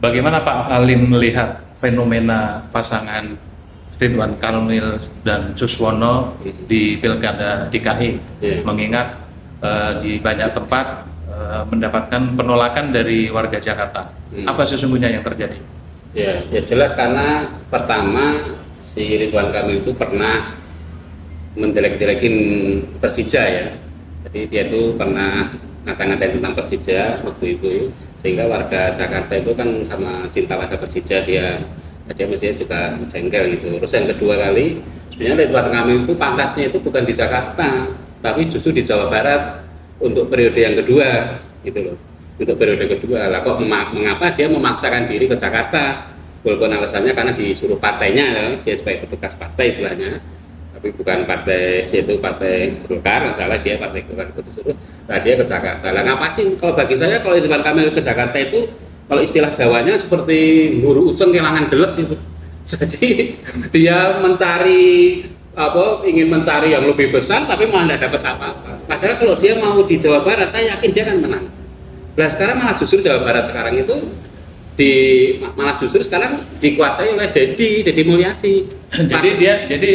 Bagaimana Pak Halim melihat fenomena pasangan Ridwan Kamil dan Suswono di Pilkada DKI, mengingat di banyak tempat mendapatkan penolakan dari warga Jakarta. Apa sesungguhnya yang terjadi? Ya jelas karena pertama si Ridwan Kamil itu pernah menjelek-jelekin Persija ya. Jadi dia itu pernah ngata-ngatain tentang Persija waktu itu, sehingga warga Jakarta itu kan sama cinta pada Persija dia mestinya juga jengkel gitu. Terus yang kedua kali, sebenarnya Ridwan Kamil itu pantasnya itu bukan di Jakarta, tapi justru di Jawa Barat untuk periode yang kedua gitu loh. Untuk periode kedua lah kok mengapa dia memaksakan diri ke Jakarta, walaupun alasannya karena disuruh partainya ya, dia sebagai petugas partai istilahnya, tapi bukan partai, yaitu partai Golkar, salah dia partai Golkar itu disuruh, nah dia ke Jakarta. Lah ngapa sih? Kalau bagi saya kalau Ridwan Kamil ke Jakarta itu, kalau istilah Jawanya seperti buru uceng kelangan delek gitu. Jadi dia ingin mencari yang lebih besar tapi malah tidak dapat apa-apa. Padahal kalau dia mau di Jawa Barat, saya yakin dia akan menang. Nah sekarang malah justru Jawa Barat sekarang itu sekarang dikuasai oleh Deddy Mulyadi. Jadi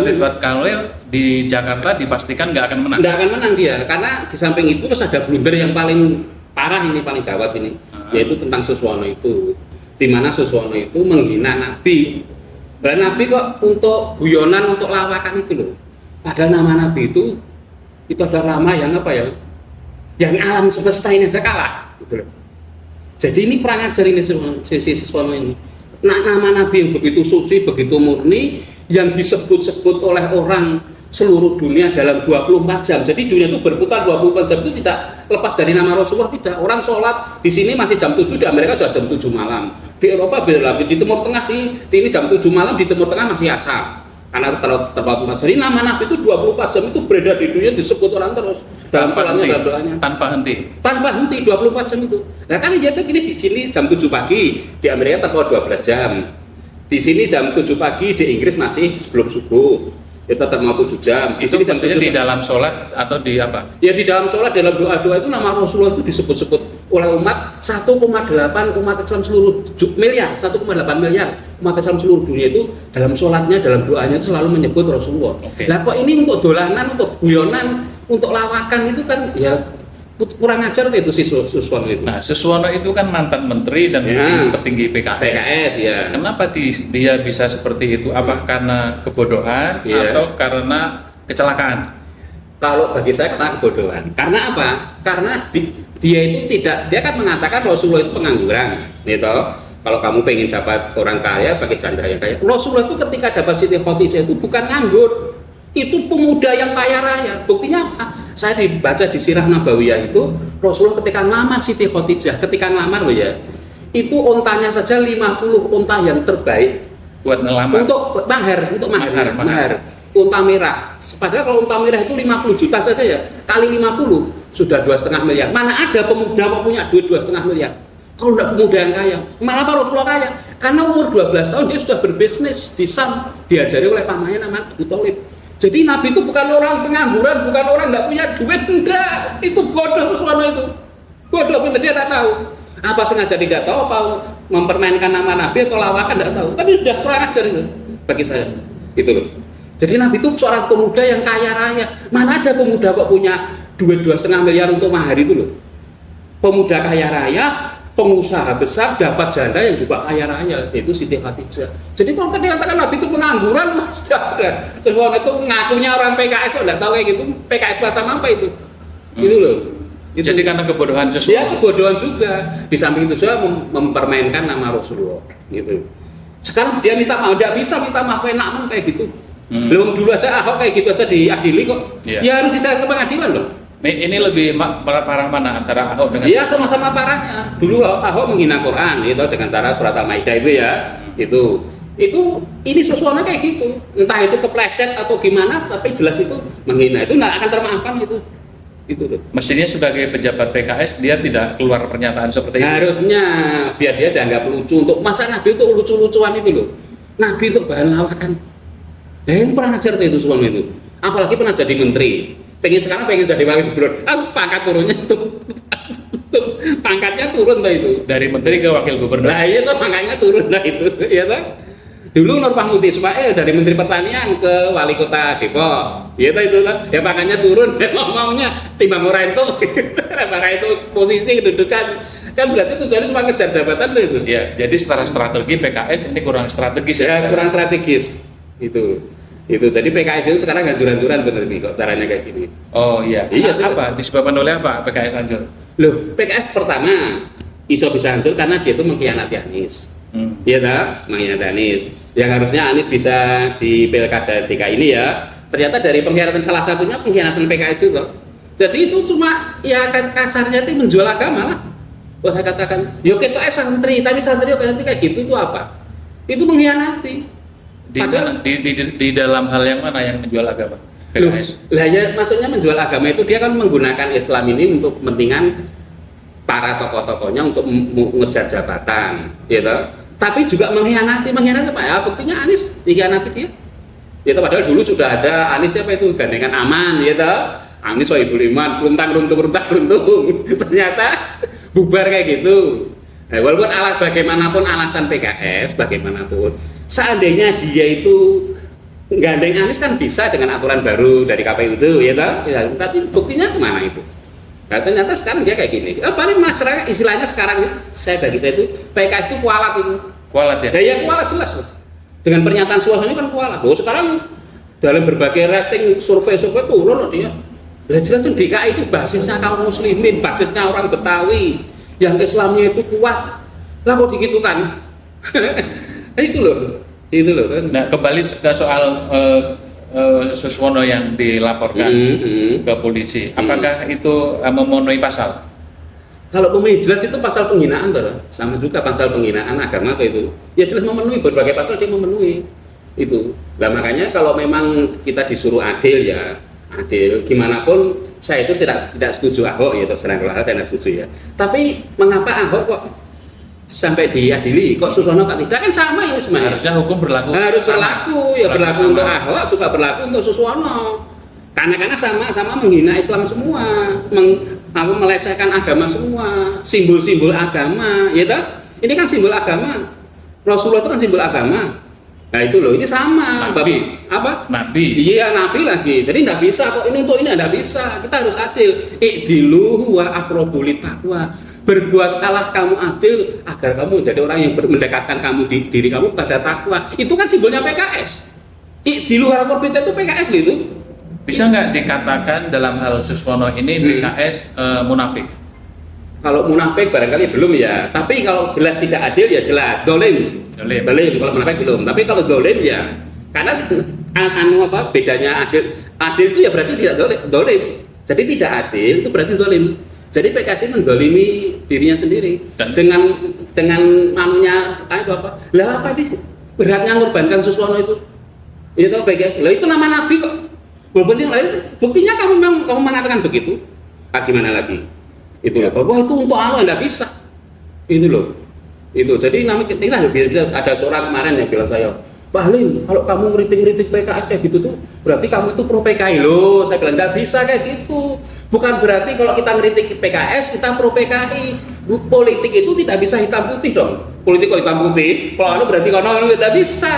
Ridwan Kamil di Jakarta dipastikan nggak akan menang. Nggak akan menang dia, karena di samping itu terus ada blunder yang paling parah ini, paling gawat ini, yaitu tentang Suswono itu, di mana Suswono itu menghina Nabi. Dan Nabi kok untuk guyonan, untuk lawakan itu loh. Padahal nama Nabi itu adalah nama yang apa ya? Yang alam semesta ini aja kalah, gitu loh. Jadi ini perang ajar ini sisi Suswono ini. Nah, nama Nabi yang begitu suci, begitu murni, yang disebut-sebut oleh orang seluruh dunia dalam 24 jam. Jadi dunia itu berputar 24 jam itu tidak lepas dari nama Rasulullah, tidak. Orang sholat di sini masih jam 7, di Amerika sudah jam 7 malam. Di Eropa beda lagi, di Timur Tengah di ini jam 7 malam, di Timur Tengah masih asar. Karena terpaut. Jadi nama Nabi itu 24 jam itu beredar di dunia, disebut orang terus dalam sholatnya, dalam doanya. Tanpa henti 24 jam itu. Nah kan ya ini di sini jam 7 pagi, di Amerika terpaut 12 jam. Di sini jam 7 pagi, di Inggris masih sebelum subuh. Itu termau 7 jam. Di sini jam 7 di dalam sholat atau di apa? Ya di dalam sholat, dalam doa-doa itu nama Rasulullah itu disebut-sebut oleh umat 1,8 umat Islam seluruh miliar, 1,8 miliar umat Islam seluruh dunia itu dalam sholatnya, dalam doanya itu selalu menyebut Rasulullah. Lah kok ini untuk dolanan, untuk guyonan, untuk lawakan itu kan ya kurang ajar itu si Suswono itu. Nah, Suswono itu kan mantan menteri dan petinggi PKS ya. Kenapa dia bisa seperti itu? Apa karena kebodohan atau karena kecelakaan? Kalau bagi saya karena kebodohan. Karena apa? Karena dia itu dia kan mengatakan Rasulullah itu pengangguran, gitu. Kalau kamu pengen dapat orang kaya, pakai janda yang kaya. Rasulullah itu ketika dapat Siti Khadijah itu bukan nganggur, itu pemuda yang kaya raya. Buktinya apa? Saya dibaca di Sirah Nabawiyah itu Rasulullah ketika ngelamar Siti Khadijah, ketika ngelamar ya, itu ontanya saja 50 onta yang terbaik buat ngelamar. Untuk mahar. Unta merah. Padahal kalau unta merah itu 50 juta saja ya, kali 50 sudah 2,5 miliar. Mana ada pemuda kok punya duit 2,5 miliar? Kalau tidak pemuda yang kaya, malah apa Rasulullah kaya? Karena umur 12 tahun dia sudah berbisnis di Sam, diajari oleh pamannya namanya Abu Thalib. Jadi Nabi itu bukan orang pengangguran, bukan orang nggak punya duit, enggak. Itu bodoh Suswono itu. Bodoh bener, dia tak tahu. Apa sengaja tidak tahu, apa mempermainkan nama Nabi atau lawakan, tidak tahu. Tapi sudah kurang ajar itu bagi saya. Itu loh. Jadi Nabi itu seorang pemuda yang kaya raya. Mana ada pemuda kok punya duit 2,5 miliar untuk mahar itu loh. Pemuda kaya raya, pengusaha besar, dapat janda yang juga kaya raya, yaitu Siti Khadijah. Jadi kalau dikatakan Nabi itu pengangguran, mas ada. Terus orang itu ngakunya orang PKS, tidak tahu kayak gitu. PKS macam apa itu? Gitu loh. Itu. Jadi karena kebodohan Suswono. Ya kebodohan juga. Di samping itu juga mempermainkan nama Rasulullah. Gitu. Sekarang dia minta maaf, tidak bisa minta maaf kayak gitu. Belum dulu aja Ahok kayak gitu aja diadili kok. Ya harus diserahkan ke pengadilan loh. Ini lebih parah mana antara Ahok dengan? Iya sama-sama parahnya. Dulu Ahok menghina Quran itu dengan cara surat Al-Maidah itu ya. Ini Suswono kayak gitu. Entah itu kepleset atau gimana, tapi jelas itu menghina, itu nggak akan termaafkan itu. Itu tuh. Mestinya sebagai pejabat PKS dia tidak keluar pernyataan seperti itu. Harusnya biar dia dianggap lucu, untuk masa Nabi itu lucu-lucuan itu loh. Nabi itu bahan lawakan. Yang pernah ngajar itu Suswono itu. Apalagi pernah jadi menteri. Sekarang pengen jadi wakil gubernur. Pangkat turunnya itu pangkatnya turun tuh itu. Dari menteri ke wakil gubernur. Nah iya tuh makanya turun lah itu, ya tuh. Dulu Nur Mahmudi Ismail dari Menteri Pertanian ke Wali Kota Depok, ya itu tuh. Ya makanya turun, maunya timbang orang itu, karena itu posisi kedudukan kan berarti tujuannya cuma ngejar jabatan tuh itu. Ya, jadi secara strategi PKS ini kurang strategis Ya kurang strategis itu jadi PKS itu sekarang hancur-hancuran bener nih kok caranya kayak gini. Oh iya. Iya, Apa disebabkan oleh apa PKS hancur? Loh, PKS pertama iso bisa hancur karena dia itu mengkhianati Anies. Iya tak? Mengkhianati Anies. Yang harusnya Anies bisa di Pilkada DKI ini ya. Ternyata dari pengkhianatan salah satunya pengkhianatan PKS itu. Jadi itu cuma ya kasarnya itu menjual agama lah. Kalau saya katakan, yo kita santri, tapi santri kayak gitu itu apa? Itu mengkhianati. Padahal Di dalam hal yang mana yang menjual agama? PKS. Lah ya maksudnya menjual agama itu dia kan menggunakan Islam ini untuk kepentingan para tokoh-tokohnya untuk mengejar jabatan, gitu. Tapi juga mengkhianati apa ya? Buktinya Anies dikhianati dia. Gitu, padahal dulu sudah ada Anies siapa itu gandengan aman, gitu. Anies Sohibul Iman, runtang runtung. Ternyata bubar kayak gitu. Nah, walaupun bagaimanapun alasan PKS, bagaimanapun, seandainya dia itu gandeng Anies kan bisa dengan aturan baru dari KPU itu, ya toh? Ya, tapi buktinya kemana itu? Nah, ternyata sekarang dia kayak gini. Paling masyarakat istilahnya sekarang itu, bagi saya itu PKS itu kualat itu. Kualat ya? Nah, ya kualat jelas loh. Dengan pernyataan suasana kan kualat. Oh, sekarang dalam berbagai rating survei turun loh dia. Lah jelas tuh DKI itu basisnya kaum muslimin, basisnya orang Betawi. Yang Islamnya itu kuat, lah kok begitu kan? itu loh kan. Nah kembali ke soal Suswono yang dilaporkan ke polisi, apakah itu memenuhi pasal? Kalau pemain jelas itu pasal penghinaan toh, sama juga pasal penghinaan agama tuh itu. Ya jelas memenuhi berbagai pasal dia memenuhi itu. Nah makanya kalau memang kita disuruh adil ya. Adil, gimana pun saya itu tidak setuju Ahok ya terserah kalau saya tidak setuju ya. Tapi mengapa Ahok kok sampai diadili, kok Suswono tidak kan sama ini sebenarnya. Harusnya hukum berlaku. Harus berlaku ya berlaku untuk Ahok juga berlaku untuk Suswono. Karena sama-sama menghina Islam semua, melecehkan agama semua, simbol-simbol agama, ya toh? Ini kan simbol agama. Rasulullah itu kan simbol agama. Nah itu loh, ini sama. Nabi. Apa? Nabi. Iya, Nabi lagi. Jadi nggak bisa kok ini untuk ini nggak bisa. Kita harus adil. I'dilu wa aqrabu littaqwa. Berbuatlah kamu adil agar kamu menjadi orang yang mendekatkan kamu diri kamu pada takwa. Itu kan simbolnya PKS. I'dilu wa aqrabu littaqwa itu PKS loh itu. Bisa nggak dikatakan dalam hal Suswono ini PKS munafik? Kalau munafik barangkali belum ya. Tapi kalau jelas tidak adil ya jelas. Dolim. Kalau munafik belum. Tapi kalau dolim ya. Karena bedanya adil itu ya berarti tidak dolim. Jadi tidak adil itu berarti dolim. Jadi PKS mendolimi dirinya sendiri dengan manunya apa? Lah apa sih beratnya mengorbankan Suswono itu? Itu PKS. Lah itu nama Nabi kok. Walaupun yang lain buktinya kamu mengatakan begitu. Gimana lagi? Itu loh. Bahwa itu untuk Allah nggak bisa. Itu loh. Itu jadi namanya kita ada seorang kemarin yang bilang saya, Pak Halim, kalau kamu ngeritik PKS kayak gitu tuh berarti kamu itu pro PKI loh. Saya bilang nggak bisa kayak gitu. Bukan berarti kalau kita ngeritik PKS kita pro PKI. Politik itu tidak bisa hitam putih dong. Politik kok hitam putih? Kalau berarti kalau tidak bisa.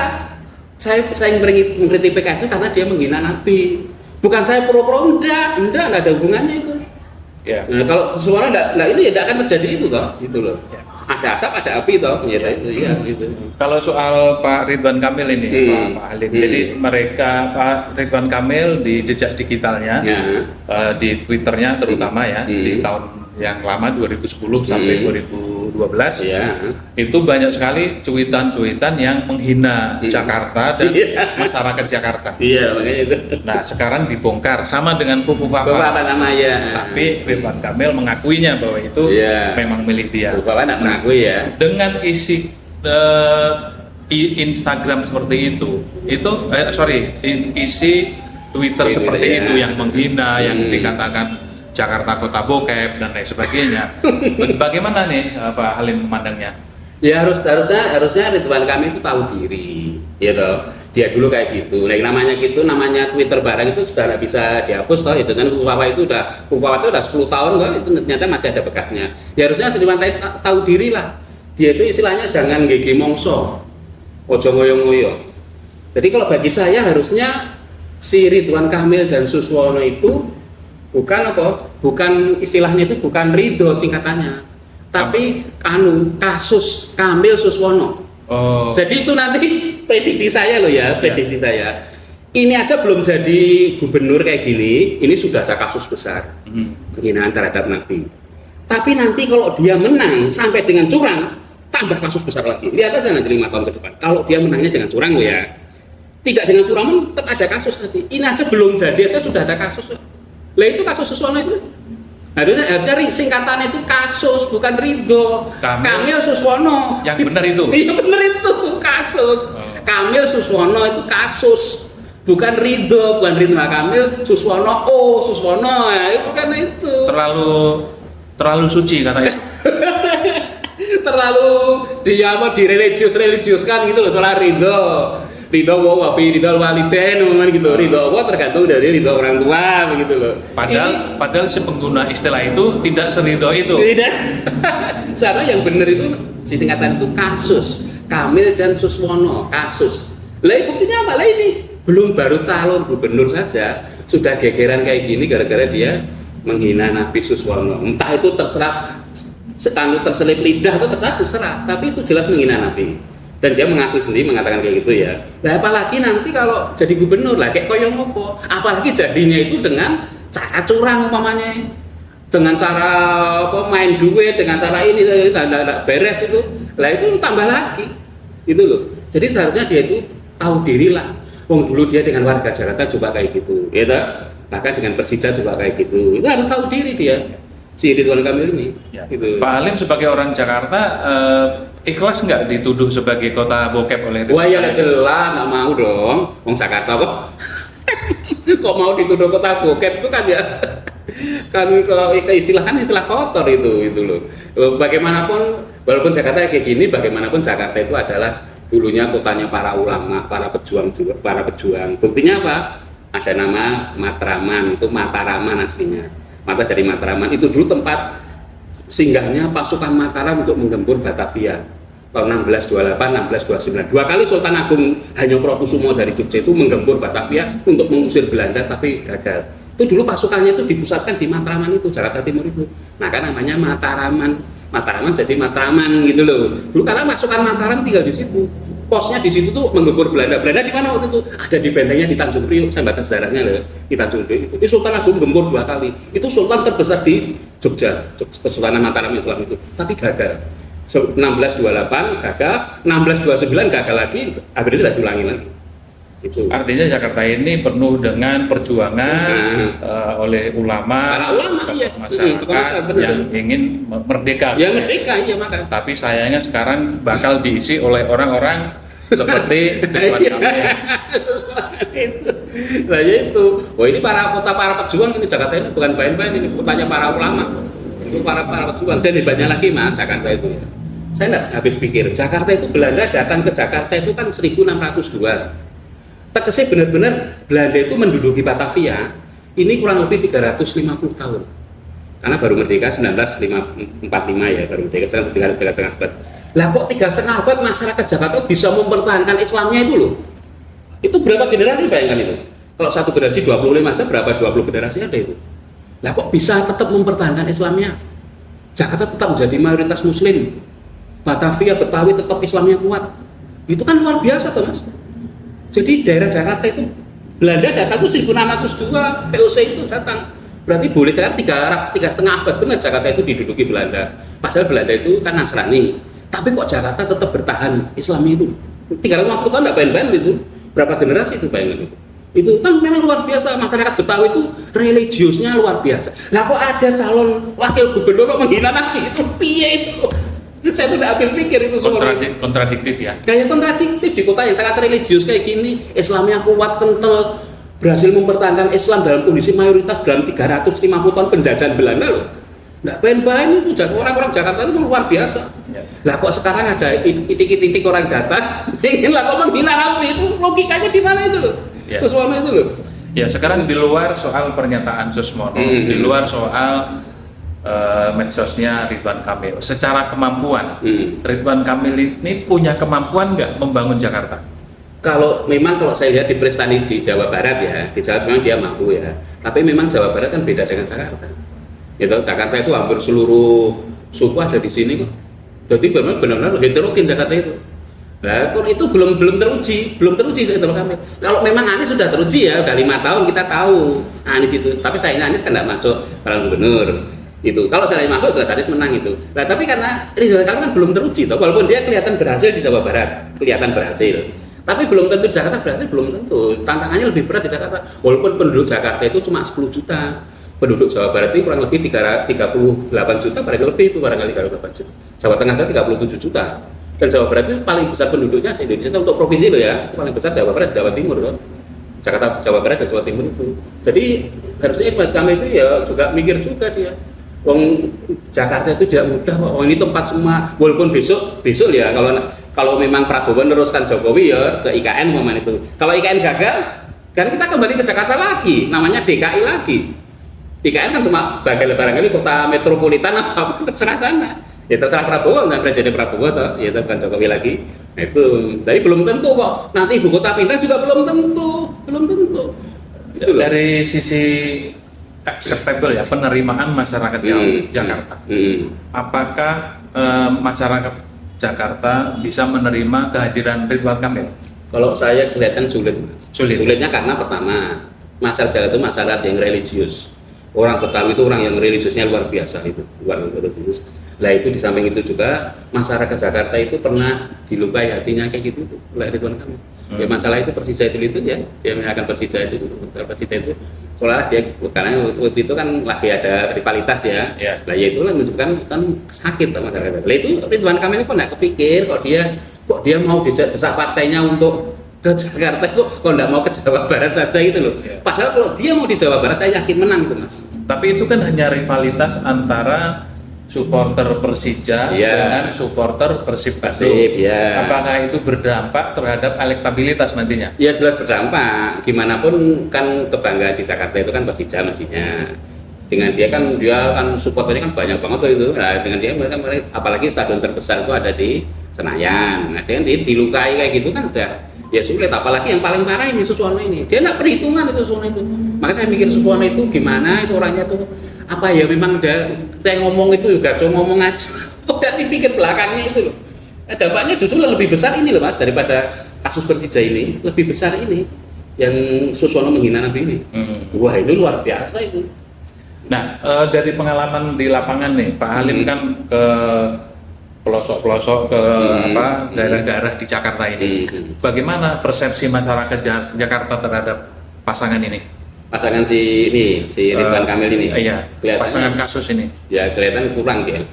Saya mengkritik PKS itu karena dia menghina Nabi. Bukan saya pro enggak ada hubungannya itu. Ya. Nah, kalau suara ini ya tidak akan terjadi itu toh, gitu loh. Ya. Ada asap, ada api toh, ya. Itu ya gitu. Kalau soal Pak Ridwan Kamil ini, Pak Halim, jadi mereka Pak Ridwan Kamil di jejak digitalnya, di Twitternya terutama ya, di tahun yang lama 2010 sampai 2012, itu banyak sekali cuitan-cuitan yang menghina Jakarta dan masyarakat Jakarta. Iya, makanya itu. Nah, sekarang dibongkar sama dengan Fufu Fafa. Tapi Ridwan Kamil mengakuinya bahwa itu memang milik dia. Fufu Fafa tidak mengakui ya. Dengan isi Instagram seperti itu isi Twitter seperti itu yang menghina, yang dikatakan Jakarta kota bokep dan lain sebagainya. Bagaimana nih Pak Halim memandangnya? Ya harusnya Ridwan Kamil itu tahu diri, gitu. Dia dulu kayak gitu. Nah, namanya Twitter barang itu sudah nggak bisa dihapus toh, itu kan Ufawa itu udah 10 tahun kan, itu ternyata masih ada bekasnya. Ya harusnya Ridwan tahu diri lah. Dia itu istilahnya jangan gigi mongso, ojo ngoyo-ngoyo. Jadi kalau bagi saya harusnya si Ridwan Kamil dan Suswono itu bukan istilahnya itu bukan ridho singkatannya, tapi kasus Kamil Suswono. Oh. Jadi itu nanti prediksi saya loh ya, prediksi saya. Ini aja belum jadi gubernur kayak gini, ini sudah ada kasus besar penghinaan terhadap Nabi. Tapi nanti kalau dia menang sampai dengan curang, tambah kasus besar lagi. Lihat aja nanti 5 tahun ke depan. Kalau dia menangnya dengan curang loh ya, tidak dengan curang pun tetap ada kasus nanti. Ini aja belum jadi aja sudah ada kasus. Lah itu kasus Suswono itu. Harusnya singkatannya itu kasus, bukan ridho. Kamil Suswono. Yang benar itu? Iya benar itu, kasus. Kamil Suswono itu kasus, bukan ridho Kamil Suswono. Suswono ya, itu kan itu. Terlalu suci katanya. Terlalu direligiuskan gitu loh soal ridho. Ridho wa fi ridho walidain memang gitu. Ridho Allah tergantung dari ridho orang tua begitu loh. Padahal si pengguna istilah itu tidak seridho itu. Tidak. Karena yang benar itu si singkatan itu kasus. Kamil dan Suswono kasus. Lah buktinya apa? Lah ini baru calon gubernur saja sudah gegeran kayak gini gara-gara dia menghina Nabi Suswono. Entah itu terselip lidah atau terserah, tapi itu jelas menghina Nabi. Dan dia mengaku sendiri mengatakan kayak gitu ya. Nah apalagi nanti kalau jadi gubernur lah kayak koyo ngopo, apalagi jadinya itu dengan cara curang umpamanya, dengan cara main duit, dengan cara ini tidak beres itu, lah itu tambah lagi, itu loh. Jadi seharusnya dia itu tahu diri lah. Wong dulu dia dengan warga Jakarta juga kayak gitu, ya bahkan dengan Persija juga kayak gitu. Itu harus tahu diri dia. Si Ridwan Kamil ini. Ya. Gitu. Pak Halim sebagai orang Jakarta ikhlas nggak dituduh sebagai kota bokep oleh Ridwan? Wah ya jelas nggak mau dong, Wong Jakarta kok. Kok mau dituduh kota bokep itu kan ya kan istilah kotor itu loh. Bagaimanapun walaupun Jakarta kayak gini, bagaimanapun Jakarta itu adalah dulunya kotanya para ulama, para pejuang. Buktinya apa? Ada nama Matraman, itu Mataraman aslinya. Mata dari Matraman itu dulu tempat singgahnya pasukan Mataram untuk menggempur Batavia tahun 1628, 1629. 2 kali Sultan Agung Hanyokrokusumo dari Jogja itu menggempur Batavia untuk mengusir Belanda tapi gagal. Itu dulu pasukannya itu dipusatkan di Matraman itu, Jakarta Timur itu. Maka namanya Mataraman jadi Matraman gitu loh. Dulu karena pasukan Mataram tinggal di situ. Posnya di situ tuh menggempur Belanda. Belanda di mana waktu itu? Ada di bentengnya di Tanjung Priok. Saya baca sejarahnya loh, di Tanjung Priok. Itu Sultan Agung gempur 2 kali. Itu sultan terbesar di Jogja, Kesultanan Mataram Islam itu. Tapi gagal. 1628 gagal, 1629 gagal lagi. Akhirnya tidak diulangi lagi. Itu. Artinya Jakarta ini penuh dengan perjuangan oleh para ulama iya. masyarakat yang ingin merdeka. Ya merdeka iya maka. Tapi sayangnya sekarang bakal diisi oleh orang-orang seperti Ridwan Kamil. Nah itu. Wah ini para pejuang ini Jakarta ini bukan main-main, ini kotanya para ulama. Itu para pejuang dan banyak lagi Mas Jakarta itu. Saya nggak habis pikir Jakarta itu Belanda datang ke Jakarta itu kan 1602. Tekesnya benar-benar Belanda itu menduduki Batavia ini kurang lebih 350 tahun karena baru merdeka 1945 ya, baru merdeka sekarang 3,5 abad. Lah kok 3,5 abad masyarakat Jakarta bisa mempertahankan Islamnya itu loh. Itu berapa generasi bayangkan itu? Kalau satu generasi 25 aja berapa 20 generasi ada itu. Lah kok bisa tetap mempertahankan Islamnya? Jakarta tetap menjadi mayoritas Muslim, Batavia, Betawi tetap Islamnya kuat. Itu kan luar biasa tuh Mas. Jadi daerah Jakarta itu Belanda datang itu 1602, VOC itu datang. Berarti boleh kan 3,5 abad benar Jakarta itu diduduki Belanda. Padahal Belanda itu kan Nasrani. Tapi kok Jakarta tetap bertahan Islamnya itu 350 tahun nggak main-main itu. Berapa generasi itu bayangkan itu. Itu kan memang luar biasa, masyarakat Betawi itu religiusnya luar biasa. Lah kok ada calon wakil gubernur kok menghina Nabi itu piye itu? Saya tuh tidak habis pikir itu semua. Kontradiktif ya. Kayak kontradiktif di kota yang sangat religius kayak gini, Islamnya kuat kental, berhasil mempertahankan Islam dalam kondisi mayoritas dalam 350 tahun penjajahan Belanda loh. Nggak main-main itu, orang-orang Jakarta itu luar biasa. Ya. Lah kok sekarang ada titik-titik orang datang, ingin lah kok menghina Raffi, itu logikanya di mana itu loh? Ya. Suswono itu loh. Ya, sekarang di luar soal pernyataan Suswono, di luar soal medsosnya Ridwan Kamil, secara kemampuan, Ridwan Kamil ini punya kemampuan nggak membangun Jakarta? Kalau saya lihat di prestasi di Jawa Barat ya, di Jawa memang dia mampu ya. Tapi memang Jawa Barat kan beda dengan Jakarta. Gitu, Jakarta itu hampir seluruh suku ada di sini kok. Jadi benar-benar heterogen Jakarta itu. Nah, kalau itu belum teruji Ridwan Kamil. Kalau memang Anies sudah teruji ya, udah 5 tahun kita tahu Anies itu. Tapi sayangnya Anies kan nggak masuk calon gubernur. Itu kalau saya masuk jelas Anies menang itu. Nah, tapi karena Ridwan Kamil kan belum teruji toh, walaupun dia kelihatan berhasil di Jawa Barat, kelihatan berhasil. Tapi belum tentu di Jakarta berhasil, belum tentu. Tantangannya lebih berat di Jakarta. Walaupun penduduk Jakarta itu cuma 10 juta. Penduduk Jawa Barat itu kurang lebih 38 juta, barangkali lebih itu barangkali 38 juta. Jawa Tengah saja 37 juta. Dan Jawa Barat itu paling besar penduduknya se-Indonesia untuk provinsi loh ya. Paling besar Jawa Barat, Jawa Timur loh. Jakarta, Jawa Barat dan Jawa Timur itu. Jadi harusnya kami itu ya juga mikir juga dia. Wong Jakarta itu tidak mudah, Pak. Ini tempat semua. Walaupun besok ya kalau memang Prabowo meneruskan Jokowi ya ke IKN momen itu. Kalau IKN gagal, kan kita kembali ke Jakarta lagi, namanya DKI lagi. IKN kan cuma barangkali kota metropolitan apa terserah sana. Ya terserah Prabowo kan Presiden Prabowo toh, ya bukan Jokowi lagi. Nah itu, tapi belum tentu kok. Nanti ibu kota pindah juga belum tentu. Itu dari sisi acceptable ya penerimaan masyarakat Jakarta. Apakah masyarakat Jakarta bisa menerima kehadiran Ridwan Kamil? Kalau saya kelihatan sulit. Sulitnya karena pertama, masyarakat Jakarta itu masyarakat yang religius. Orang Betawi itu orang yang religiusnya luar biasa itu, luar religius. Lah itu di samping itu juga masyarakat Jakarta itu pernah dilukai hatinya kayak gitu oleh Ridwan Kamil. Ya masalah itu Persija itu ya, dia akan Persija itu soalnya dia karena waktu itu kan lagi ada rivalitas ya. Lah ya itu menunjukkan kan sakit sama masyarakat. Lah itu Ridwan Kamil kok nggak kepikir kok dia mau desak partainya untuk ke Jakarta kok nggak mau ke Jawa Barat saja gitu loh. Padahal kalau dia mau di Jawa Barat saya yakin menang itu Mas. Tapi itu kan hanya rivalitas antara supporter Persija dengan supporter Persib Bandung. Apakah itu berdampak terhadap elektabilitas nantinya? Ya jelas berdampak. Gimana pun kan kebanggaan di Jakarta itu kan Persija mestinya. Dengan dia kan supporternya kan banyak banget tuh itu. Nah, dengan dia mereka apalagi stadion terbesar itu ada di Senayan. Nah, dia dilukai kayak gitu kan udah ya sulit, apalagi yang paling parah ini Suswono ini. Dia nggak perhitungan itu Suswono itu. Maka saya mikir Suswono itu gimana itu orangnya tuh apa ya memang kita ngomong itu juga cuma ngomong aja. Udah dipikir belakangnya itu loh. Dampaknya justru lebih besar ini loh Mas daripada kasus Persija ini, lebih besar ini yang Suswono menghina Nabi ini. Wah ini luar biasa itu. Nah dari pengalaman di lapangan nih Pak Halim kan ke pelosok-pelosok ke daerah-daerah di Jakarta ini. Bagaimana persepsi masyarakat Jakarta terhadap pasangan ini? Pasangan si Ridwan Kamil ini. Iya. Pasangan kasus ini. Ya kelihatan kurang dia.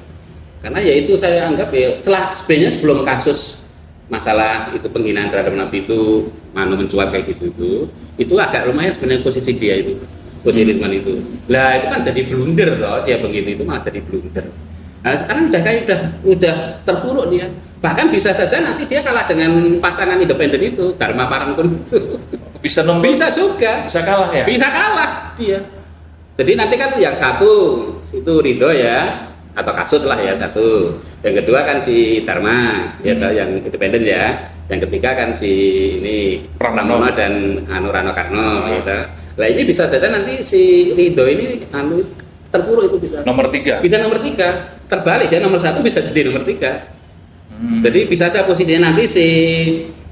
Karena ya itu saya anggap ya sebenarnya sebelum kasus masalah itu penghinaan terhadap Nabi itu mencuat kayak gitu itu agak lumayan sebenarnya posisi dia itu. Posisi Ridwan itu. Lah itu kan jadi blunder loh dia begitu itu malah jadi blunder. Nah sekarang udah terpuruk dia. Bahkan bisa saja nanti dia kalah dengan pasangan independen itu, Dharma Parangkun itu. Bisa juga. Bisa kalah ya? Bisa kalah dia. Jadi nanti kan yang satu itu Ridho ya, atau kasus lah ya satu. Yang kedua kan si Dharma, ya yang independen ya. Yang ketiga kan si ini Pranono dan Rano Karno. Gitu. Lah ini bisa saja nanti si Ridho ini terpuruk itu bisa nomor 3 terbalik dia nomor 1 bisa jadi nomor 3 jadi bisa saja posisinya nanti si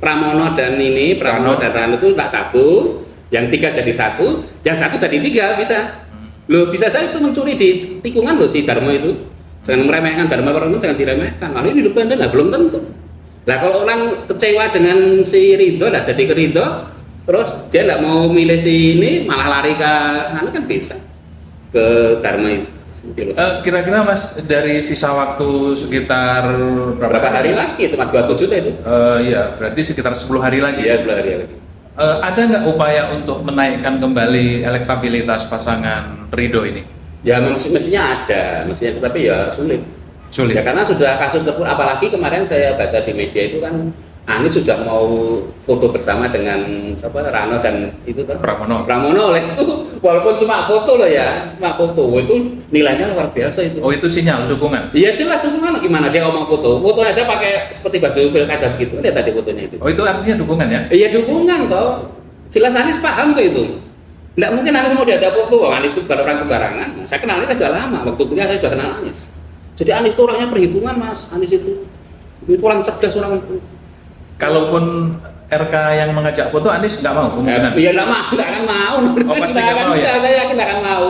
Pramono dan Rano itu tak 1 yang 3 jadi 1 yang 1 jadi 3 bisa bisa saja itu mencuri di tikungan loh si Dharma itu jangan meremehkan Dharma Pramono jangan diremehkan lalu ini independen lah belum tentu lah kalau orang kecewa dengan si Ridho lah jadi ke Ridho terus dia nggak mau milih si ini malah lari ke kan bisa ke Dharma itu. Kira-kira Mas dari sisa waktu sekitar berapa hari lagi? Cuma 27 itu. Iya, berarti sekitar 10 hari lagi. Iya, 10 hari lagi. Ada nggak upaya untuk menaikkan kembali elektabilitas pasangan Ridho ini? Ya mestinya ada, mestinya, tapi ya sulit. Sulit. Ya karena sudah kasus terpur, apalagi kemarin saya baca di media itu kan Anies sudah mau foto bersama dengan siapa, Rano dan itu kan Pramono oleh itu, walaupun cuma foto loh ya, cuma foto itu nilainya luar biasa itu. Oh, itu sinyal dukungan? Iya jelas dukungan, gimana dia ngomong foto aja pakai seperti baju pilkada begitu, lihat tadi fotonya itu. Oh, itu artinya dukungan ya? Iya dukungan toh, jelas Anies paham tuh itu. Nggak mungkin Anies mau diajak foto, Anies itu bukan orang sembarangan. Saya kenal Anies sudah lama, waktu kuliah saya sudah kenal Anies. Jadi Anies itu orangnya perhitungan mas, Anies itu orang cerdas, orang itu. Kalaupun RK yang mengajak foto, Anies nggak mau kemungkinan? Iya nggak mau, nggak akan mau. Oh pasti nggak mau ya? Saya yakin nggak akan mau.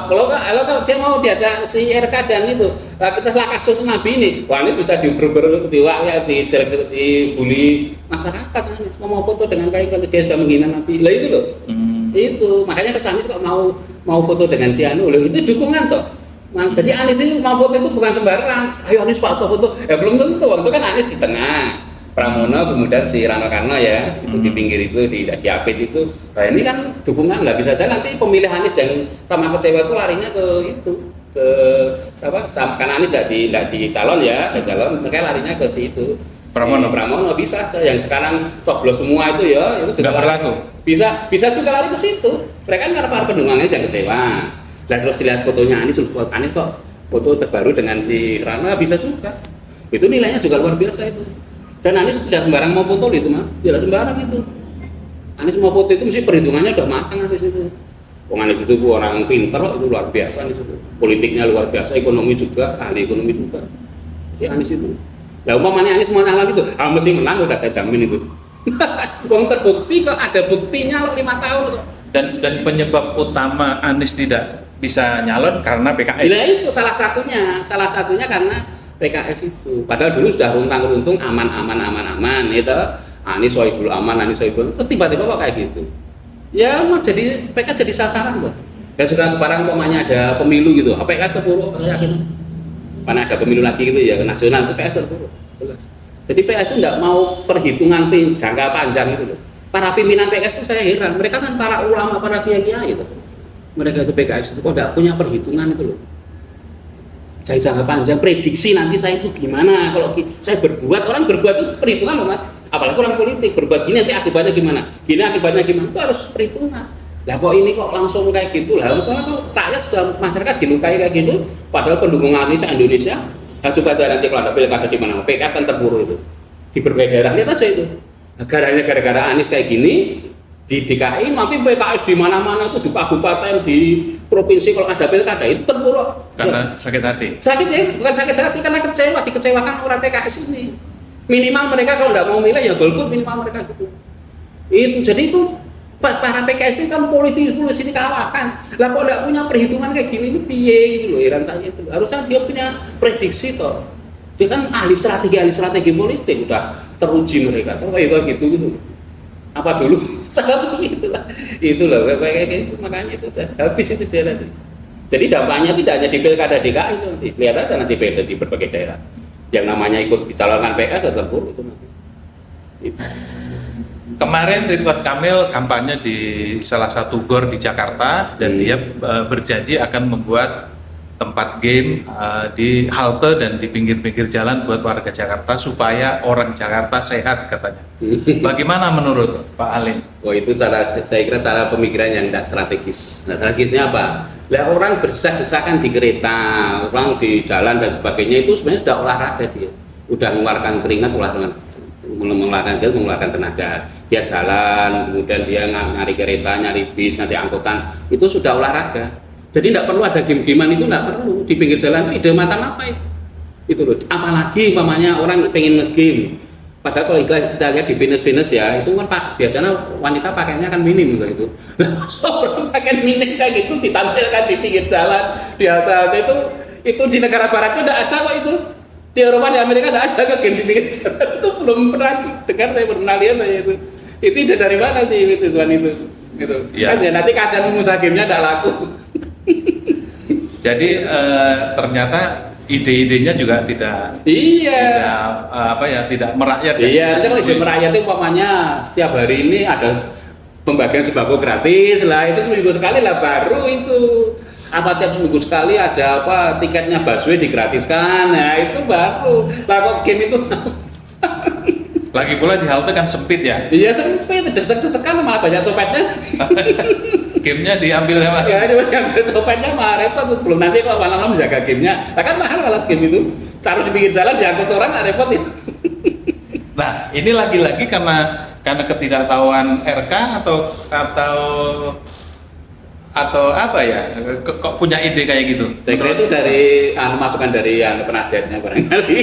Kalau dia mau diajak si RK dan itu, kita setelah kasus Nabi ini, wah Anies bisa diuber-uber, dibully masyarakat. Anies mau foto dengan kayak kalau dia sudah menghina Nabi, lah itu loh. Itu makanya kesannya kok mau foto dengan si Anu, loh itu dukungan toh. Jadi Anies itu mau foto itu bukan sembarang. Ayo Anies foto. Ya belum tentu. Waktu kan Anies di tengah, Pramono kemudian si Rano Karno ya itu di pinggir itu di Apit itu. Nah ini kan dukungan, nggak bisa saja nanti pemilih Anies dan sama kecewa itu larinya ke itu ke siapa? Karena Anies nggak di calon ya, mereka larinya ke si itu. Pramono bisa yang sekarang coblos semua itu ya itu bisa berlaku. Bisa juga lari ke situ. Mereka kan karena para pendukung Anies yang kecewa. Dan terus dilihat fotonya Anies kok foto terbaru dengan si Rano bisa juga. Itu nilainya juga luar biasa itu. Dan Anies tidak sembarang mau foto itu mas, tidak sembarang itu. Anies mau foto itu mesti perhitungannya udah matang Anies itu. Anies itu orang pinter itu luar biasa Anies itu. Politiknya luar biasa, ekonomi juga, ahli ekonomi juga. Jadi Anies itu. Lah umpamanya Anies mau nyala gitu, mesti menang udah saya jamin itu. Wong terbukti kok ada buktinya 5 tahun kok. Dan penyebab utama Anies tidak bisa nyalon karena PKS. Nah itu salah satunya karena PKS itu. Padahal dulu sudah runtang-runtung aman itu. Anies Sohibul aman, terus tiba-tiba kok kayak gitu. Ya mau jadi PKS jadi sasaran kok. Dan sekarang umpamanya ada pemilu gitu, PKS terpuruk saya yakin. Karena ada pemilu lagi gitu ya nasional, PKS terpuruk. Jelas. Jadi PS itu nggak mau perhitungan jangka panjang itu loh. Para pimpinan PS itu saya heran, mereka kan para ulama, para kiai itu. Mereka itu PKS itu kok nggak punya perhitungan itu loh. Saya jangka panjang, prediksi nanti saya itu gimana kalau saya berbuat, orang berbuat itu perhitungan loh mas. Apalagi orang politik, berbuat gini nanti akibatnya gimana, itu harus perhitungan. Lah kok ini kok langsung kayak gitu lah, kalau rakyat sudah masyarakat dilukai kayak gitu, padahal pendukung Anies Indonesia. Nah, coba aja nanti kalau ada pilkada di mana, PK kan terburuk itu di berbagai daerah, lihat aja itu. Gara-gara Anies kayak gini di DKI, nanti PKS di mana-mana itu di kabupaten, di provinsi kalau ada pilkada itu terburuk. Karena sakit hati. Sakit ya, bukan sakit hati karena dikecewakan orang PKS ini. Minimal mereka kalau nggak mau milih ya golput minimal mereka gitu. Itu jadi itu para PKS ini kan politikus ini kalahkan. Lah kok nggak punya perhitungan kayak gini ini piye gitu loh, heran saya itu. Harusnya dia punya prediksi toh. Dia kan ahli strategi politik udah teruji mereka. Terus kayak gitu. Apa dulu? Sangat itu loh kayak gitu, makanya itu udah habis itu dia nanti. Jadi dampaknya tidak hanya di pilkada DKI itu nanti. Lihat aja nanti di berbagai daerah. Yang namanya ikut dicalonkan PKS atau terburuk itu nanti. Itu. Kemarin Ridwan Kamil kampanye di salah satu gor di Jakarta dan dia berjanji akan membuat tempat game di halte dan di pinggir-pinggir jalan buat warga Jakarta supaya orang Jakarta sehat katanya. Bagaimana menurut Pak Halim? Oh itu saya kira cara pemikiran yang tidak strategis. Nah strategisnya apa? Lah orang berdesak-desakan di kereta, orang di jalan dan sebagainya itu sebenarnya sudah olahraga dia, udah mengeluarkan keringat, mengeluarkan tenaga. Dia jalan, kemudian dia nyari kereta, nyari bis, nanti angkutan, itu sudah olahraga. Jadi tidak perlu ada game-gamean itu, tidak perlu. Di pinggir jalan itu ide macam apa itu? Itu loh. Apalagi umpamanya orang pengen nge-game. Padahal kalau kita lihat di Venus ya, itu kan biasanya wanita pakainya kan minim gitu itu. Nah, orang pakai minim kayak gitu ditampilkan di pinggir jalan, di halte itu di negara barat itu tidak ada kok itu. Di Eropa, di Amerika tidak ada ke game di pinggir jalan. Itu belum pernah dengar, saya pernah lihat saya itu. Itu ide dari mana sih itu Tuhan itu? Gitu. Ya. Kan ya nanti kasihan pengusaha gamenya tidak laku. Jadi ternyata ide-idenya juga tidak merakyat. Iya, nanti kalau ide merakyat itu umpamanya setiap hari ini ada pembagian sembako gratis lah, itu seminggu sekali lah baru itu apa tiap seminggu sekali ada apa tiketnya busway digratiskan, nah itu baru. Lah kok game itu Lagi pula di halte kan sempit ya. iya sempit, desek-desekan malah banyak copetnya. Gamenya diambil ya, Mas. Ya, dia copetnya malah repot. Belum nanti kalau malam-malam menjaga gamenya. Nah, kan mahal alat game itu. Taruh di pinggir jalan diangkut orang, repot itu. Nah, ini lagi-lagi karena ketidaktahuan RK atau apa ya? Kok punya ide kayak gitu? Saya kira itu dari masukan dari penasihatnya barangkali.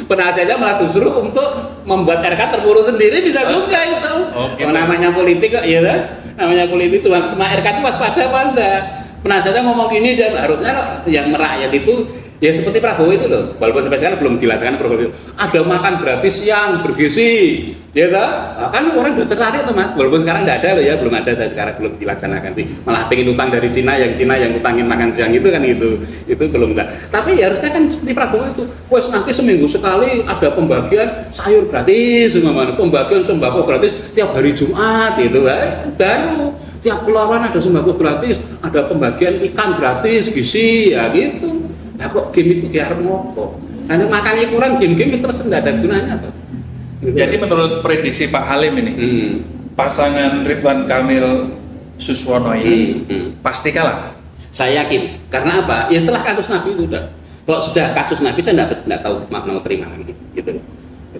Penasihatnya malah justru untuk membuat RK terpuruk sendiri bisa juga itu. Oh, gitu. Namanya politik kok, ya kan? Namanya politik cuma RK itu waspada apa enggak? Penasihatnya ngomong gini, dia harusnya yang merakyat itu ya seperti Prabowo itu loh, walaupun sampai sekarang belum dilaksanakan program itu. Ada makan gratis yang bergizi, ya kan? Kan orang udah tertarik tuh Mas, walaupun sekarang nggak ada loh ya, belum ada, saya sekarang belum dilaksanakan sih. Malah pengen utang dari Cina yang utangin makan siang itu kan itu belum enggak. Tapi ya harusnya kan seperti Prabowo itu, wes nanti seminggu sekali ada pembagian sayur gratis, pembagian sembako gratis tiap hari Jumat itu, baru tiap keluaran ada sembako gratis, ada pembagian ikan gratis, gizi, ya gitu. Nah kok game itu diharap ngopo? Karena makannya kurang, game-game terus nggak ada gunanya tuh. Jadi menurut prediksi Pak Halim ini, pasangan Ridwan Kamil Suswono ini pasti kalah. Saya yakin. Karena apa? Ya setelah kasus Nabi itu udah. Kalau sudah kasus Nabi saya nggak tahu mau terima lagi gitu.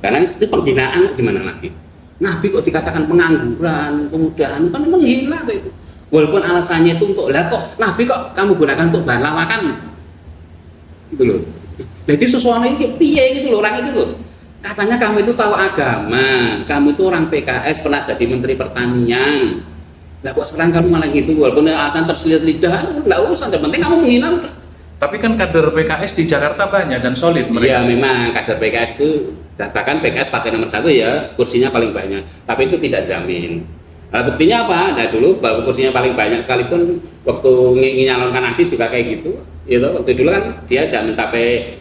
Karena itu penghinaan gimana lagi? Nabi kok dikatakan pengangguran, kemudahan, kan menghina itu. Walaupun alasannya itu untuk lah kok Nabi kok kamu gunakan untuk bahan lawakan. Gitu loh. Jadi Suswono ini piye gitu loh orang itu loh. Katanya kamu itu tahu agama, kamu itu orang PKS pernah jadi Menteri Pertanian. Lah kok sekarang kamu malah gitu, walaupun alasan terselip lidah, enggak usah, yang penting kamu menghina. Tapi kan kader PKS di Jakarta banyak dan solid mereka. Iya memang kader PKS itu, bahkan PKS partai nomor 1 ya, kursinya paling banyak. Tapi itu tidak jamin. Nah, buktinya apa? Nah dulu bahwa kursinya paling banyak sekalipun waktu nyalonkan Anies juga kayak gitu. Gitu. Waktu dulu kan dia tidak mencapai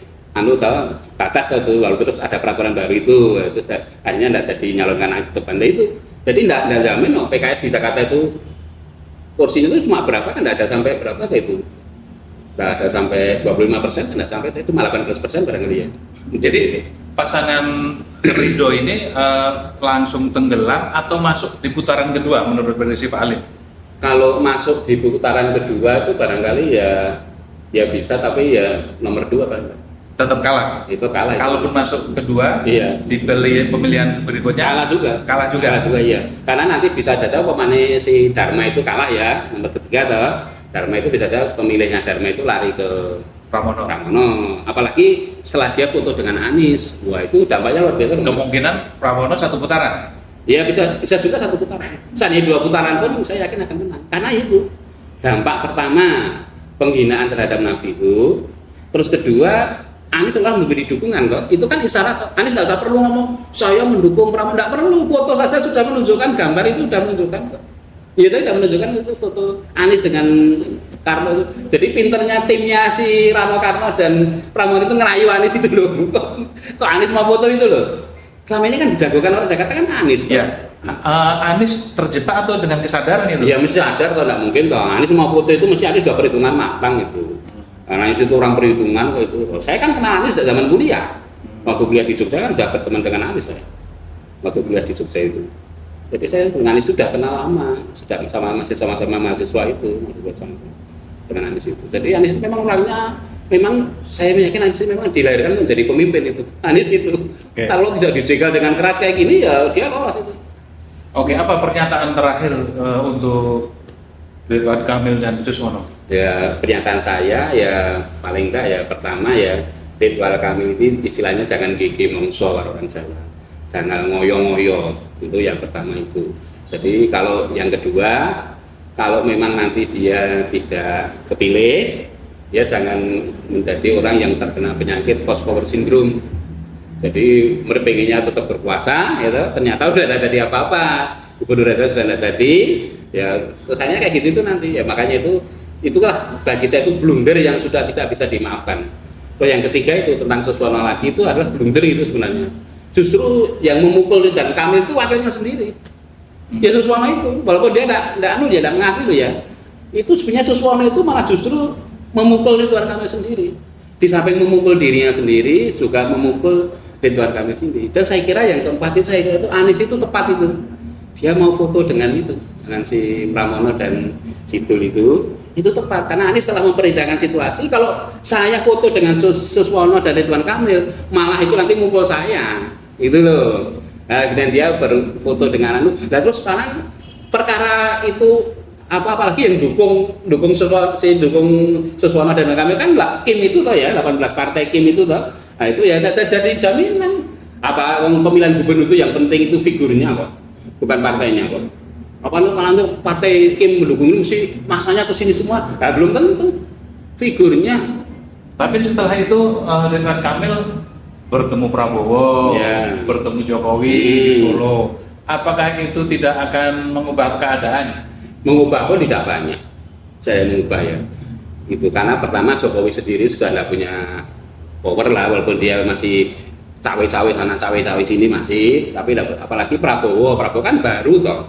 batas itu, walaupun terus ada peraturan baru itu, terus akhirnya tidak jadi nyalonkan Anies depan itu. Jadi tidak jamin PKS di Jakarta itu kursinya itu cuma berapa kan, tidak ada sampai berapa itu. Tidak ada sampai 25%, tidak sampai itu malah 18% barangkali ya. Jadi pasangan Ridho ini langsung tenggelam atau masuk di putaran kedua menurut prediksi Pak Halim? Kalau masuk di putaran kedua itu barangkali ya bisa, tapi ya nomor 2 kan tetap kalah. Itu kalah. Kalaupun masuk kedua, iya. di pemilihan berikutnya kalah juga. Kalah juga ya. Karena nanti bisa saja pemane si Dharma itu kalah ya, nomor ketiga toh. Dharma itu bisa saja pemilihnya Dharma itu lari ke Pramono. Apalagi setelah dia foto dengan Anies, wah itu dampaknya luar biasa. Kemungkinan Pramono satu putaran. Ya bisa juga satu putaran. Seandainya 2 putaran pun saya yakin akan menang. Karena itu dampak pertama penghinaan terhadap Nabi itu, terus kedua Anies telah memberi dukungan kok. Itu kan isyarat. Anies tidak perlu ngomong saya mendukung Pramono, tidak perlu, foto saja sudah menunjukkan, gambar itu sudah menunjukkan kok. Iya, itu sudah menunjukkan itu foto Anies dengan Karno itu. Jadi pinternya timnya si Rano Karno dan Pramono itu ngerayu Anies itu loh. Kok Anies mau foto itu loh. Selama ini kan dijagokan orang Jakarta kan Anies. Ya. Anies terjebak atau dengan kesadaran itu? Ya mesti sadar atau tidak mungkin toh. Anies mau foto itu mesti Anies sudah perhitungan matang itu. Karena Anies itu orang perhitungan kok itu. Saya kan kenal Anies dari zaman kuliah. Waktu kuliah di Jogja kan sudah berteman dengan Anies saya. Waktu kuliah di Jogja itu. Jadi saya dengan Anies sudah kenal lama, sudah masih sama-sama mahasiswa itu, masih bersama dengan Anies itu. Jadi Anies itu memang orangnya, memang saya yakin Anies itu memang dilahirkan untuk menjadi pemimpin itu. Anies itu. Okay. Kalau tidak dijegal dengan keras kayak gini ya dia lolos itu. Oke, apa pernyataan terakhir untuk Ridwan Kamil dan Suswono? Ya pernyataan saya ya paling enggak ya pertama ya Ridwan Kamil ini istilahnya jangan gigi mongso orang Jawa, jangan ngoyo-ngoyo, itu yang pertama itu. Jadi kalau yang kedua, kalau memang nanti dia tidak kepilih, ya jangan menjadi orang yang terkena penyakit post power syndrome. Jadi pengennya tetap berkuasa, ya ternyata udah tidak jadi apa-apa, gubernur sudah tidak jadi, ya selesainya kayak gitu itu nanti. Ya makanya itulah bagi saya itu blunder yang sudah tidak bisa dimaafkan. Terus yang ketiga itu tentang Suswono lagi, itu adalah blunder itu sebenarnya. Justru yang memukul Ridwan Kamil itu wakilnya sendiri. Ya Suswono itu, walaupun dia tidak mengakui loh ya. Itu sebenarnya Suswono itu malah justru memukul Ridwan Kamil sendiri. Di samping memukul dirinya sendiri, juga memukul Ridwan Kamil sendiri. Dan saya kira yang keempat itu, saya kira itu Anies itu tepat itu. Dia mau foto dengan itu, dengan si Pramono dan Sidul itu tepat. Karena Anies telah memperhitungkan situasi. Kalau saya foto dengan Suswono dan Ridwan Kamil, malah itu nanti mukul saya. Itu loh. Nah, kemudian dia berfoto dengan anu. Nah, terus sekarang perkara itu apalagi yang dukung Suswono dan Kamil kan lah Kim itu toh ya, 18 partai Kim itu toh. Nah itu ya jadi jaminan apa pemilihan gubernur itu yang penting itu figurnya kok, bukan partainya kok. Apa nanti partai Kim mendukung ini mesti masanya ke sini semua? Nah, belum tentu figurnya. Tapi setelah itu Ridwan Kamil bertemu Prabowo, bertemu Jokowi di Solo. Apakah itu tidak akan mengubah keadaan? Mengubah pun tidak banyak. Saya mengubah ya. Itu karena pertama Jokowi sendiri sudah tidak punya power lah, walaupun dia masih cawe-cawe sana cawe-cawe sini masih, tapi apalagi Prabowo kan baru toh.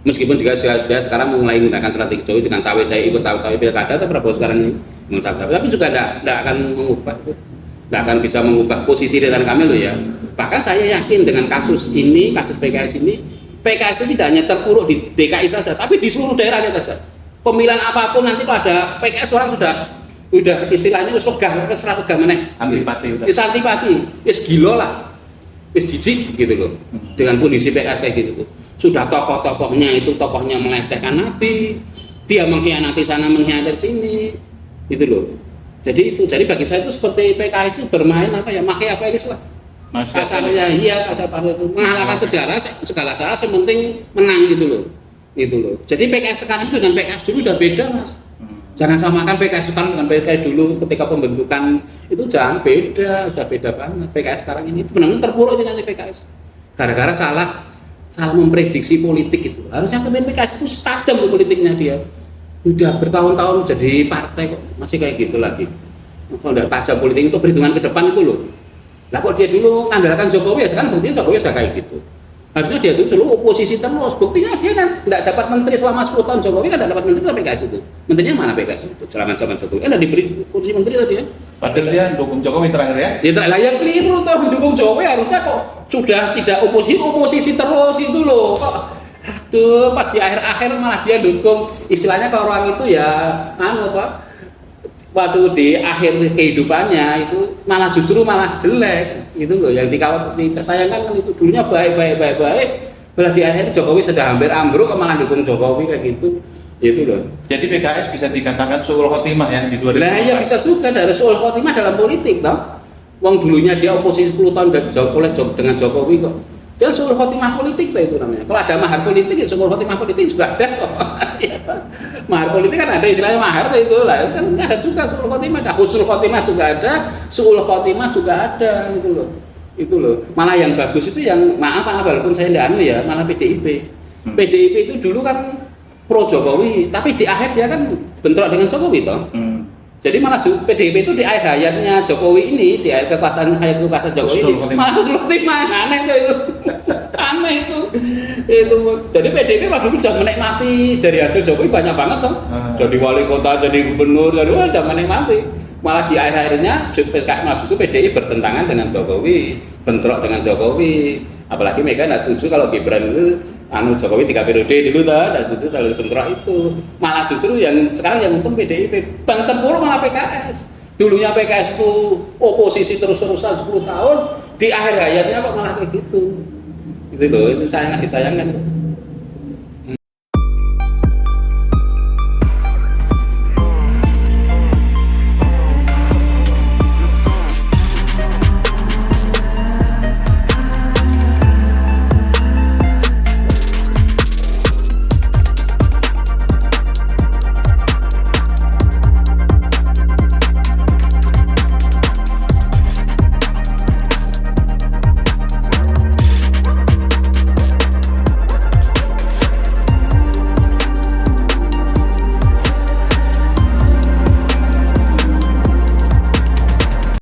Meskipun juga dia sekarang mulai menggunakan strategi Jokowi dengan cawe-cawe ikut cawe-cawe pilkada, tapi Prabowo sekarang ini mencawe, tapi juga tidak akan mengubah, tidak akan bisa mengubah posisi Ridwan Kamil loh ya. Bahkan saya yakin dengan kasus ini, kasus PKS ini, PKS itu tidak hanya terpuruk di DKI saja, tapi di seluruh daerahnya saja. Pemilihan apapun nanti pada PKS orang sudah istilahnya wis pegang, wis ora pegang meneh. Antipati udah. Wis antipati, wis gila lah. Wis jijik gitu loh. Dengan kondisi PKS kayak gitu. Sudah tokohnya melecehkan Nabi, dia mengkhianati sana, mengkhianati sini. Gitu loh. Jadi bagi saya itu seperti PKS itu bermain apa ya, Machiavellis lah. Kasarnya kasar itu mengalahkan sejarah, segala cara yang penting menang gitu loh. Jadi PKS sekarang itu dengan PKS dulu udah beda Mas. Jangan samakan PKS sekarang dengan PKS dulu ketika pembentukan itu jangan beda, sudah beda banget. PKS sekarang ini itu benar-benar terpuruk nanti PKS. Gara-gara salah memprediksi politik itu. Harusnya pemimpin PKS itu tajam tuh politiknya dia. Udah bertahun-tahun jadi partai kok masih kayak gitu lagi. Kalau udah tajam politik itu perhitungan ke depan itu loh. Lah kok dia dulu mengandalkan Jokowi ya sekarang buktinya Jokowi sudah kayak gitu. Harusnya dia itu selalu oposisi terus. Buktinya dia kan tidak dapat menteri selama 10 tahun. Jokowi kan tidak dapat menteri sampai PKS itu. Menterinya mana PKS itu? Selama zaman Jokowi kan diberi kursi menteri tadi ya. Padahal dia dukung Jokowi terakhir ya. Ya terakhir yang keliru tuh mendukung Jokowi harusnya kok sudah tidak oposisi terus itu loh. Kok aduh pas di akhir-akhir malah dia dukung istilahnya kalau orang itu ya waktu di akhir kehidupannya itu justru malah jelek itu loh yang disayangkan kan itu dulunya baik malah di akhir Jokowi sudah hampir ambruk malah dukung Jokowi kayak gitu itu loh. Jadi PKS bisa dikatakan suul khotimah ya di 2024. Nah ya bisa juga dari suul khotimah dalam politik toh. Wong dulunya dia oposisi 10 tahun dengan Jokowi kok. Dia suul khotimah politik itu namanya. Kalau ada mahar politik ya suul khotimah politik juga ada kok. Mahar politik kan ada istilahnya mahar itu lah. Kan ada juga suul khotimah, husnul khotimah juga ada, suul khotimah juga ada gitu loh. Itu loh. Malah yang bagus itu yang maaf walaupun saya tidak ya, malah PDIP. PDIP itu dulu kan pro Jokowi, tapi di akhir dia kan bentrok dengan Jokowi toh. Jadi malah PDIP itu di akhir hayatnya Jokowi ini, di akhir kekuasaan Jokowi ini, malah husnul khotimah. Aneh itu. Aneh itu. Jadi PDIP waktu itu sudah menikmati dari hasil Jokowi banyak banget toh. Jadi wali kota, jadi gubernur, jadi sudah menikmati. Malah di akhir-akhirnya maksud itu PDI bertentangan dengan Jokowi, bentrok dengan Jokowi. Apalagi Mega tidak setuju kalau Gibran itu Jokowi 3 periode dulu tidak setuju kalau bentrok itu. Malah justru yang sekarang yang untung PDIP, Bang terpuruk malah PKS. Dulunya PKS itu oposisi terus-terusan 10 tahun, di akhir hayatnya kok malah kayak gitu. Itu loh, itu disayangkan.